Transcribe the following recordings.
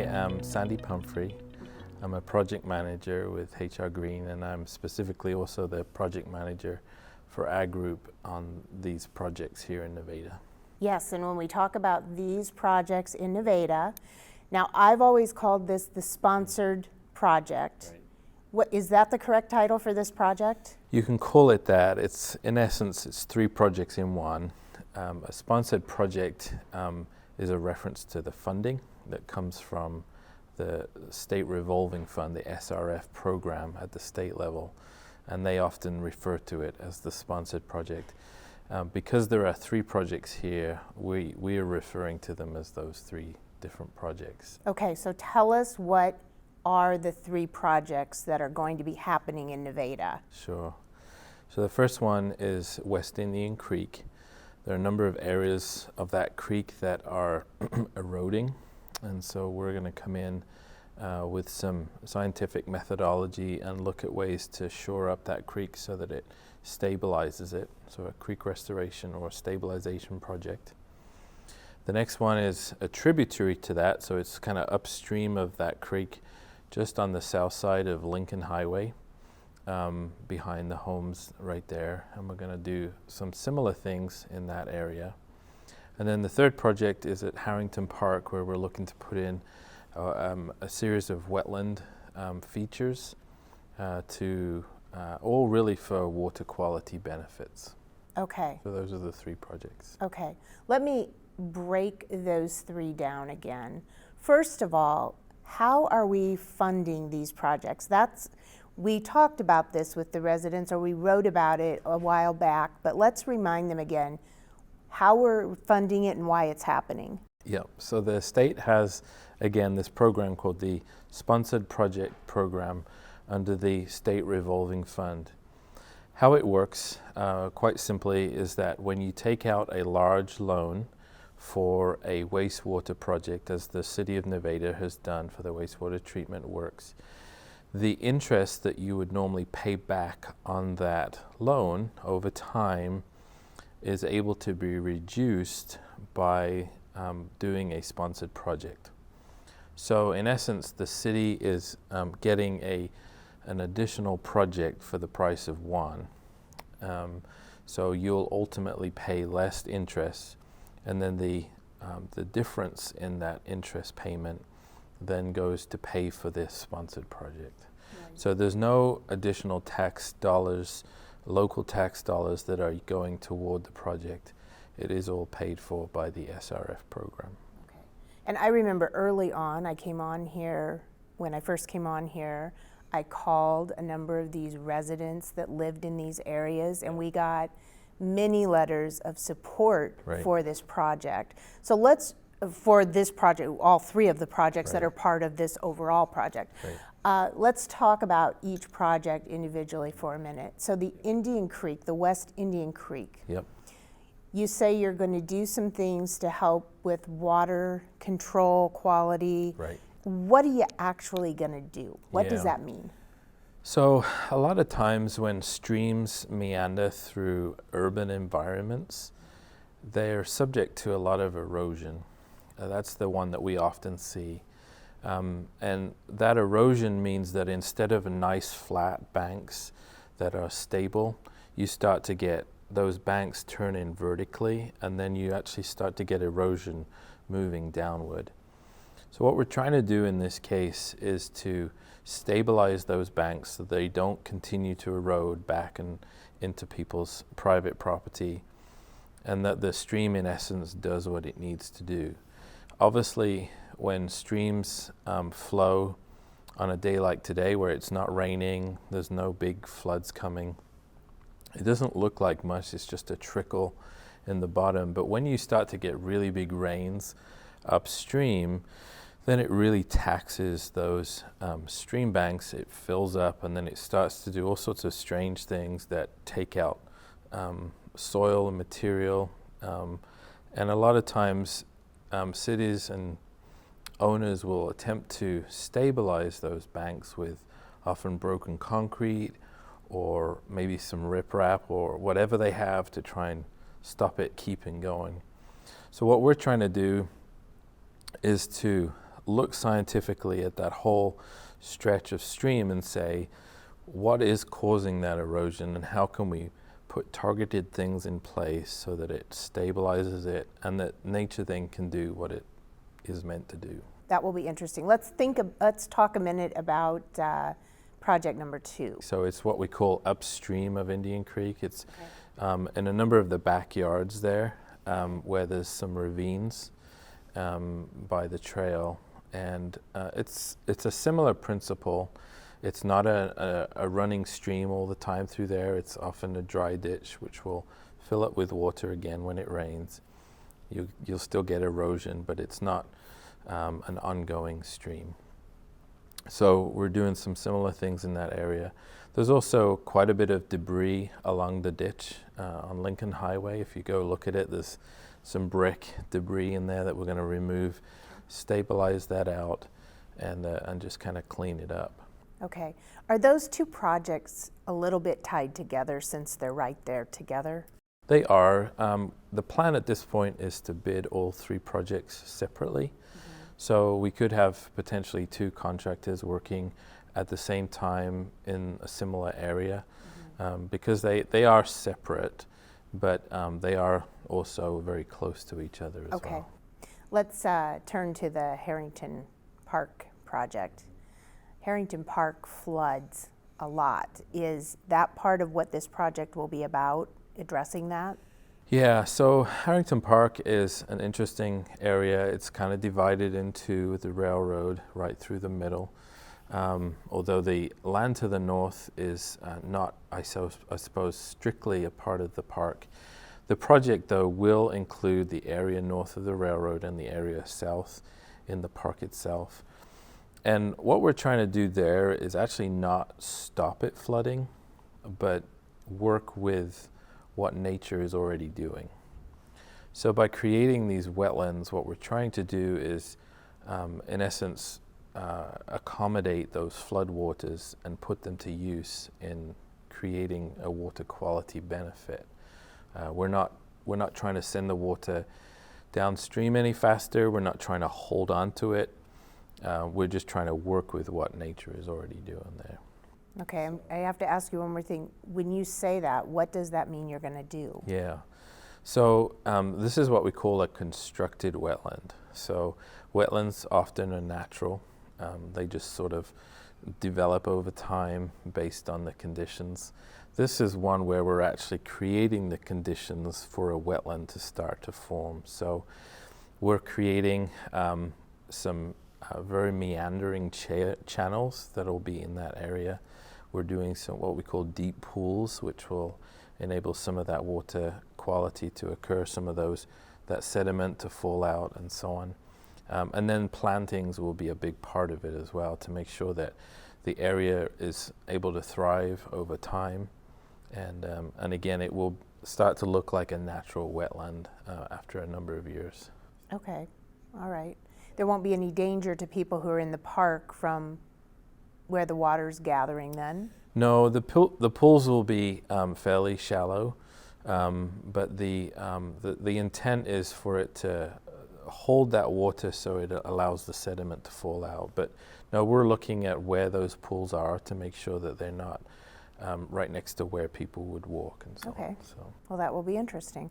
am Sandy Pumphrey. I'm a project manager with HR Green, and I'm specifically also the project manager for Ag Group on these projects here in Nevada. Yes, and when we talk about these projects in Nevada, now I've always called this the sponsored project. Right. What is that the correct title for this project? You can call it that. It's in essence, it's three projects in one. A sponsored project is a reference to the funding that comes from the State Revolving Fund, the SRF program at the state level, and they often refer to it as the sponsored project. Because there are three projects here, we are referring to them as those three different projects. Okay, so tell us what are the three projects that are going to be happening in Nevada? Sure. So the first one is West Indian Creek. There are a number of areas of that creek that are eroding, and so we're going to come in with some scientific methodology and look at ways to shore up that creek so that it stabilizes it, so a creek restoration or stabilization project. The next one is a tributary to that, so it's kind of upstream of that creek, just on the south side of Lincoln Highway, behind the homes right there, and we're going to do some similar things in that area. And then the third project is at Harrington Park, where we're looking to put in a series of wetland features all really for water quality benefits. Okay. So those are the three projects. Okay. Let me break those three down again. First of all, how are we funding these projects? We talked about this with the residents, or we wrote about it a while back, but let's remind them again how we're funding it and why it's happening. Yeah, so the state has, again, this program called the Sponsored Project Program under the State Revolving Fund. How it works, quite simply, is that when you take out a large loan for a wastewater project, as the City of Nevada has done for the wastewater treatment works, the interest that you would normally pay back on that loan over time is able to be reduced by doing a sponsored project. So in essence, the city is getting an additional project for the price of one. So you'll ultimately pay less interest, and then the difference in that interest payment then goes to pay for this sponsored project. Right. So there's no additional tax dollars, local tax dollars that are going toward the project. It is all paid for by the SRF program. Okay. And I remember early on, when I first came on here, I called a number of these residents that lived in these areas, and we got many letters of support for this project. So for this project, all three of the projects that are part of this overall project. Right. Let's talk about each project individually for a minute. So the Indian Creek, the West Indian Creek. Yep. You say you're going to do some things to help with water control, quality. Right. What are you actually going to do? What does that mean? So a lot of times when streams meander through urban environments, they're subject to a lot of erosion. That's the one that we often see. And that erosion means that instead of nice flat banks that are stable, you start to get those banks turn in vertically, and then you actually start to get erosion moving downward. So what we're trying to do in this case is to stabilize those banks so they don't continue to erode back and into people's private property, and that the stream in essence does what it needs to do. Obviously, when streams flow on a day like today where it's not raining, there's no big floods coming, it doesn't look like much, it's just a trickle in the bottom. But when you start to get really big rains upstream, then it really taxes those stream banks. It fills up, and then it starts to do all sorts of strange things that take out soil and material. And a lot of times cities and owners will attempt to stabilize those banks with often broken concrete or maybe some riprap or whatever they have to try and stop it keeping going. So what we're trying to do is to look scientifically at that whole stretch of stream and say, what is causing that erosion, and how can we put targeted things in place so that it stabilizes it and that nature then can do what it is meant to do. That will be interesting. Let's talk a minute about project number 2. So it's what we call upstream of Indian Creek. It's in a number of the backyards there where there's some ravines by the trail, and it's a similar principle. It's not a running stream all the time through there. It's often a dry ditch which will fill up with water again when it rains. You'll still get erosion, but it's not an ongoing stream. So we're doing some similar things in that area. There's also quite a bit of debris along the ditch on Lincoln Highway. If you go look at it, there's some brick debris in there that we're going to remove, stabilize that out, and just kind of clean it up. Okay. Are those 2 projects a little bit tied together since they're right there together? They are. The plan at this point is to bid all 3 projects separately. So we could have potentially 2 contractors working at the same time in a similar area because they are separate, but they are also very close to each other as well. Okay. Let's turn to the Harrington Park project. Harrington Park floods a lot. Is that part of what this project will be about, addressing that? Yeah, so Harrington Park is an interesting area. It's kind of divided into the railroad right through the middle. Although the land to the north is not, I suppose, strictly a part of the park. The project, though, will include the area north of the railroad and the area south in the park itself. And what we're trying to do there is actually not stop it flooding, but work with what nature is already doing. So by creating these wetlands, what we're trying to do is, in essence, accommodate those floodwaters and put them to use in creating a water quality benefit. We're not trying to send the water downstream any faster. We're not trying to hold on to it. We're just trying to work with what nature is already doing there. Okay, I have to ask you one more thing. When you say that, what does that mean you're going to do? Yeah. So this is what we call a constructed wetland. So wetlands often are natural. They just sort of develop over time based on the conditions. This is one where we're actually creating the conditions for a wetland to start to form. So we're creating some very meandering channels that will be in that area. We're doing some what we call deep pools, which will enable some of that water quality to occur, some of that sediment to fall out, and so on. And then plantings will be a big part of it as well, to make sure that the area is able to thrive over time. And again, it will start to look like a natural wetland after a number of years. Okay, all right. There won't be any danger to people who are in the park from where the water's gathering then? No, the pools will be fairly shallow, but the intent is for it to hold that water so it allows the sediment to fall out. But no, we're looking at where those pools are to make sure that they're not right next to where people would walk and so on. So. Well, that will be interesting.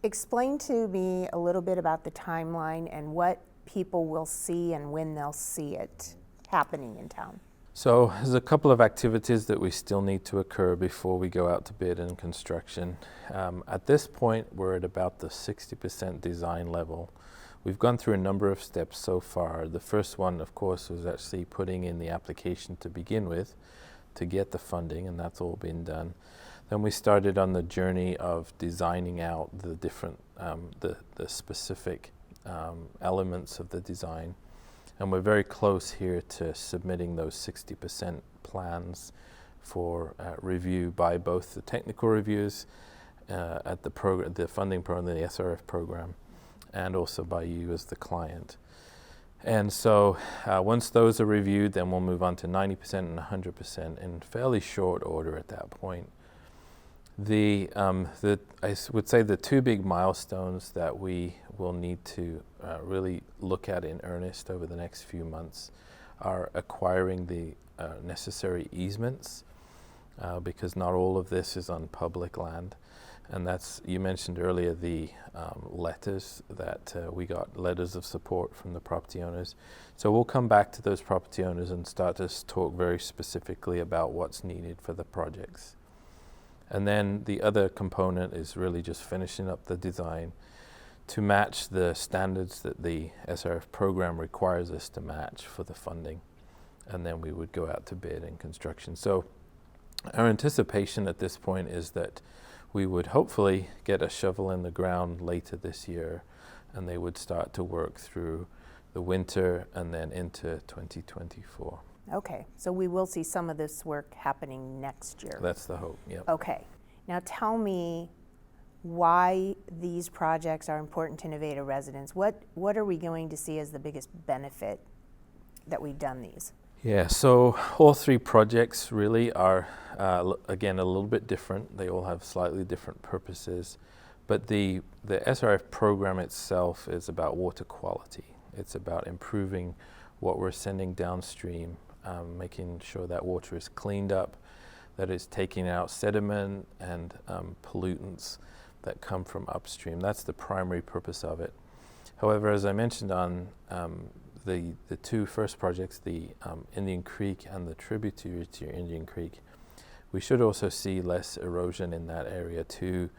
Explain to me a little bit about the timeline and what people will see and when they'll see it happening in town. So there's a couple of activities that we still need to occur before we go out to bid and construction. At this point, we're at about the 60% design level. We've gone through a number of steps so far. The first one, of course, was actually putting in the application to begin with to get the funding, and that's all been done. Then we started on the journey of designing out the different, the specific elements of the design. And we're very close here to submitting those 60% plans for review by both the technical reviews at the funding program, the SRF program, and also by you as the client. And so once those are reviewed, then we'll move on to 90% and 100% in fairly short order at that point. Would say the two big milestones that we will need to really look at in earnest over the next few months are acquiring the necessary easements, because not all of this is on public land. And you mentioned earlier the letters that we got, letters of support from the property owners. So we'll come back to those property owners and start to talk very specifically about what's needed for the projects. And then the other component is really just finishing up the design to match the standards that the SRF program requires us to match for the funding. And then we would go out to bid in construction. So our anticipation at this point is that we would hopefully get a shovel in the ground later this year, and they would start to work through the winter and then into 2024. Okay, so we will see some of this work happening next year. That's the hope, yep. Okay, now tell me why these projects are important to Nevada residents. What are we going to see as the biggest benefit that we've done these? Yeah, so all three projects really are, again, a little bit different. They all have slightly different purposes, but the SRF program itself is about water quality. It's about improving what we're sending downstream, making sure that water is cleaned up, that it's taking out sediment and pollutants that come from upstream. That's the primary purpose of it. However, as I mentioned on the two first projects, the Indian Creek and the tributary to Indian Creek, we should also see less erosion in that area too,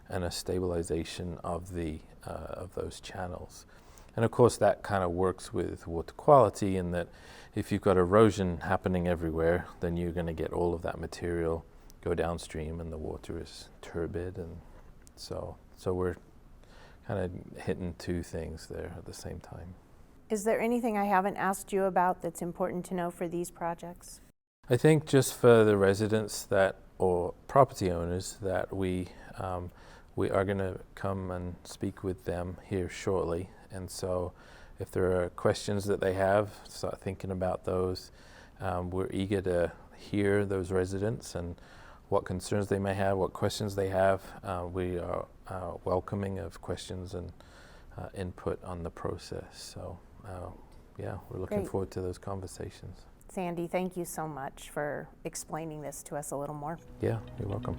and a stabilization of those channels. And of course that kind of works with water quality in that if you've got erosion happening everywhere, then you're going to get all of that material go downstream and the water is turbid, and so we're kind of hitting two things there at the same time. Is there anything I haven't asked you about that's important to know for these projects? I think just for the residents or property owners that we are going to come and speak with them here shortly. And so if there are questions that they have, start thinking about those. We're eager to hear those residents and what concerns they may have, what questions they have. We are welcoming of questions and input on the process. So yeah, we're looking Great. forward to those conversations. Sandy, thank you so much for explaining this to us a little more. Yeah, you're welcome.